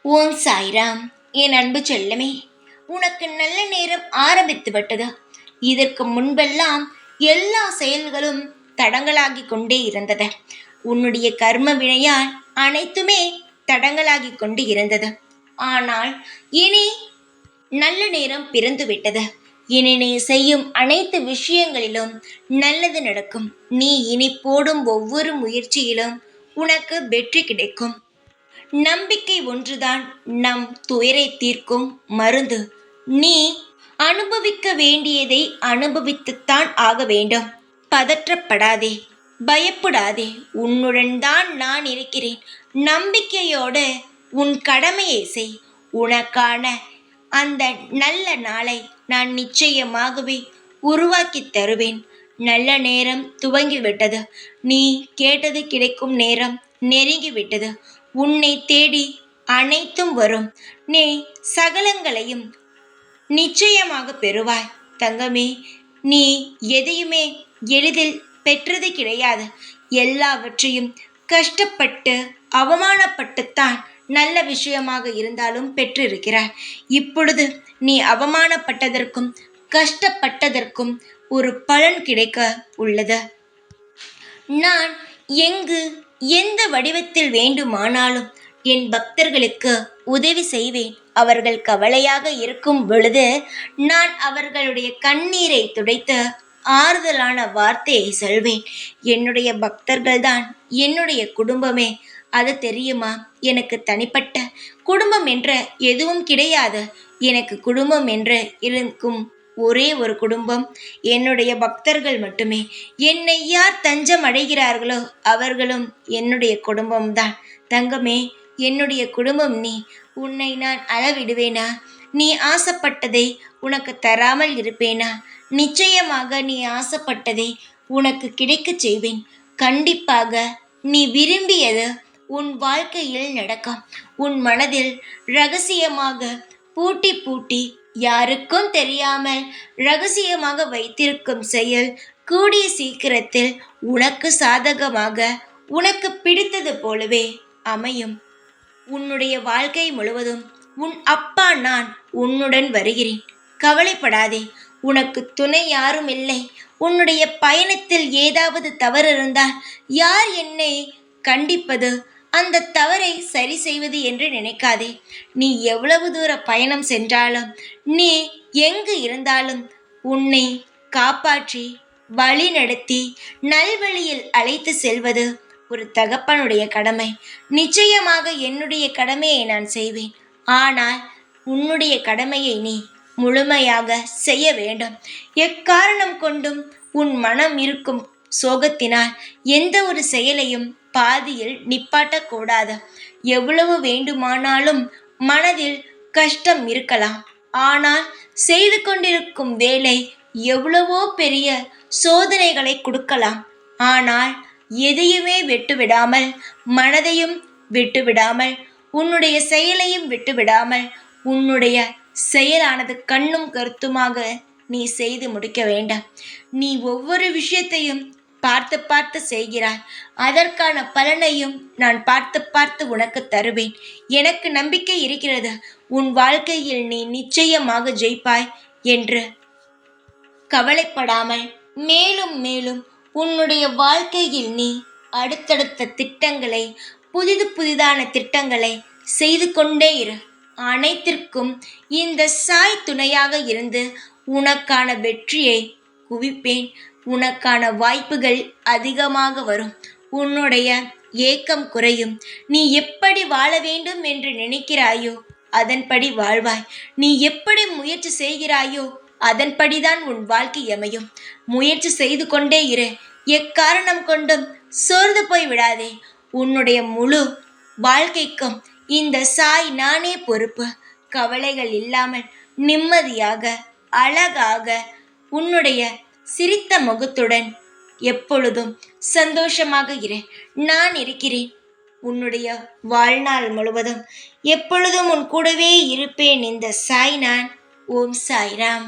ஓம் சாய்ராம். என் அன்பு செல்லமே, உனக்கு நல்ல நேரம் ஆரம்பித்து விட்டது. இதற்கு முன்பெல்லாம் எல்லா செயல்களும் தடங்களாகி கொண்டே இருந்தது. உன்னுடைய கர்ம வினையால் அனைத்துமே தடங்களாகி கொண்டு இருந்தது. ஆனால் இனி நல்ல நேரம் பிறந்து விட்டது. இனி நீ செய்யும் அனைத்து விஷயங்களிலும் நல்லது நடக்கும். நீ இனி போடும் ஒவ்வொரு முயற்சியிலும் உனக்கு வெற்றி கிடைக்கும். நம்பிக்கை ஒன்றுதான் நம் துயரை தீர்க்கும் மருந்து. நீ அனுபவிக்க வேண்டியதை அனுபவித்துத்தான் ஆக வேண்டும். பதற்றப்படாதே, பயப்படாதே. உன்னுடன் தான் நான் இருக்கிறேன். நம்பிக்கையோடு உன் கடமையை செய். உனக்கான அந்த நல்ல நாளை நான் நிச்சயமாகவே உருவாக்கி தருவேன். நல்ல நேரம் துவங்கிவிட்டது. நீ கேட்டது கிடைக்கும் நேரம் நெருங்கிவிட்டது. உன்னை தேடி அனைத்தும் வரும். நீ சகலங்களையும் நிச்சயமாக பெறுவாய். தங்கமே, நீ எதையுமே எளிதில் பெற்றது கிடையாது. எல்லாவற்றையும் கஷ்டப்பட்டு அவமானப்பட்டுத்தான் நல்ல விஷயமாக இருந்தாலும் பெற்றிருக்கிறாய். இப்பொழுது நீ அவமானப்பட்டதற்கும் கஷ்டப்பட்டதற்கும் ஒரு பலன் கிடைக்க உள்ளது. நான் எங்கு எந்த வடிவத்தில் வேண்டுமானாலும் என் பக்தர்களுக்கு உதவி செய்வேன். அவர்கள் கவலையாக இருக்கும் பொழுது நான் அவர்களுடைய கண்ணீரை துடைத்து ஆறுதலான வார்த்தையை சொல்வேன். என்னுடைய பக்தர்கள்தான் என்னுடைய குடும்பமே. அது தெரியுமா? எனக்கு தனிப்பட்ட குடும்பம் என்ற எதுவும் கிடையாது. எனக்கு குடும்பம் என்ற இருக்கும் ஒரே ஒரு குடும்பம் என்னுடைய பக்தர்கள் மட்டுமே. என்னை யார் தஞ்சம் அடைகிறார்களோ அவர்களும் என்னுடைய குடும்பம்தான். தங்கமே, என்னுடைய குடும்பம் நீ. உன்னை நான் அளவிடுவேனா? நீ ஆசைப்பட்டதை உனக்கு தராமல் இருப்பேனா? நிச்சயமாக நீ ஆசைப்பட்டதை உனக்கு கிடைக்கச் செய்வேன். கண்டிப்பாக நீ விரும்பியது உன் வாழ்க்கையில் நடக்கும். உன் மனதில் ரகசியமாக பூட்டி பூட்டி யாருக்கும் தெரியாமல் ரகசியமாக வைத்திருக்கும் செயல் கூடிய சீக்கிரத்தில் உனக்கு சாதகமாக உனக்கு பிடித்தது போலவே அமையும். உன்னுடைய வாழ்க்கை முழுவதும் உன் அப்பா நான் உன்னுடன் வருகிறேன். கவலைப்படாதே. உனக்கு துணை யாரும் இல்லை. உன்னுடைய பயணத்தில் ஏதாவது தவறு இருந்தால் யார் என்னை கண்டிப்பது? அந்த தவறை சரி செய்வது என்று நினைக்காதே. நீ எவ்வளவு தூர பயணம் சென்றாலும், நீ எங்கு இருந்தாலும் உன்னை காப்பாற்றி வழி நடத்தி நல்வழியில் அழைத்து செல்வது ஒரு தகப்பனுடைய கடமை. நிச்சயமாக என்னுடைய கடமையை நான் செய்வேன். ஆனால் உன்னுடைய கடமையை நீ முழுமையாக செய்ய வேண்டும். எக்காரணம் கொண்டும் உன் மனம் இருக்கும் சோகத்தினால் எந்த ஒரு செயலையும் பாதியில் நிப்பாட்டக்கூடாது. எவ்வளவு வேண்டுமானாலும் மனதில் கஷ்டம் இருக்கலாம். ஆனால் செய்து கொண்டிருக்கும் வேலை எவ்வளவோ பெரிய சோதனைகளை கொடுக்கலாம். ஆனால் எதையுமே விட்டுவிடாமல், மனதையும் விட்டுவிடாமல், உன்னுடைய செயலையும் விட்டுவிடாமல், உன்னுடைய செயலானது கண்ணும் கருத்துமாக நீ செய்து முடிக்க வேண்டாம். நீ ஒவ்வொரு விஷயத்தையும் பார்த்து பார்த்து செய்கிறாய். அதற்கான பலனையும் நான் பார்த்து பார்த்து உனக்கு தருவேன். எனக்கு நம்பிக்கை இருக்கிறது. உன் வாழ்க்கையில் நீ நிச்சயமாக ஜெயிப்பாய் என்று கவலைப்படாமல் மேலும் மேலும் உன்னுடைய வாழ்க்கையில் நீ அடுத்தடுத்த திட்டங்களை, புதிதான திட்டங்களை செய்து கொண்டே இரு. அனைத்திற்கும் இந்த சாய் துணையாக இருந்து உனக்கான வெற்றியை குவிப்பேன். உனக்கான வாய்ப்புகள் அதிகமாக வரும். உன்னுடைய ஏக்கம் குறையும். நீ எப்படி வாழ வேண்டும் என்று நினைக்கிறாயோ அதன்படி வாழ்வாய். நீ எப்படி முயற்சி செய்கிறாயோ அதன்படிதான் உன் வாழ்க்கை அமையும். முயற்சி செய்து கொண்டே இரு. எக்காரணம் கொண்டும் சோர்ந்து போய் விடாதே. உன்னுடைய முழு வாழ்க்கைக்கும் இந்த சாய் நானே பொறுப்பு. கவலைகள் இல்லாமல் நிம்மதியாக அழகாக உன்னுடைய சிரித்த முகத்துடன் எப்பொழுதும் சந்தோஷமாக இரு. நான் இருக்கிறேன். உன்னுடைய வாழ்நாள் முழுவதும் எப்பொழுதும் உன் கூடவே இருப்பேன். இந்த சாய் நான். ஓம் சாய்ராம்.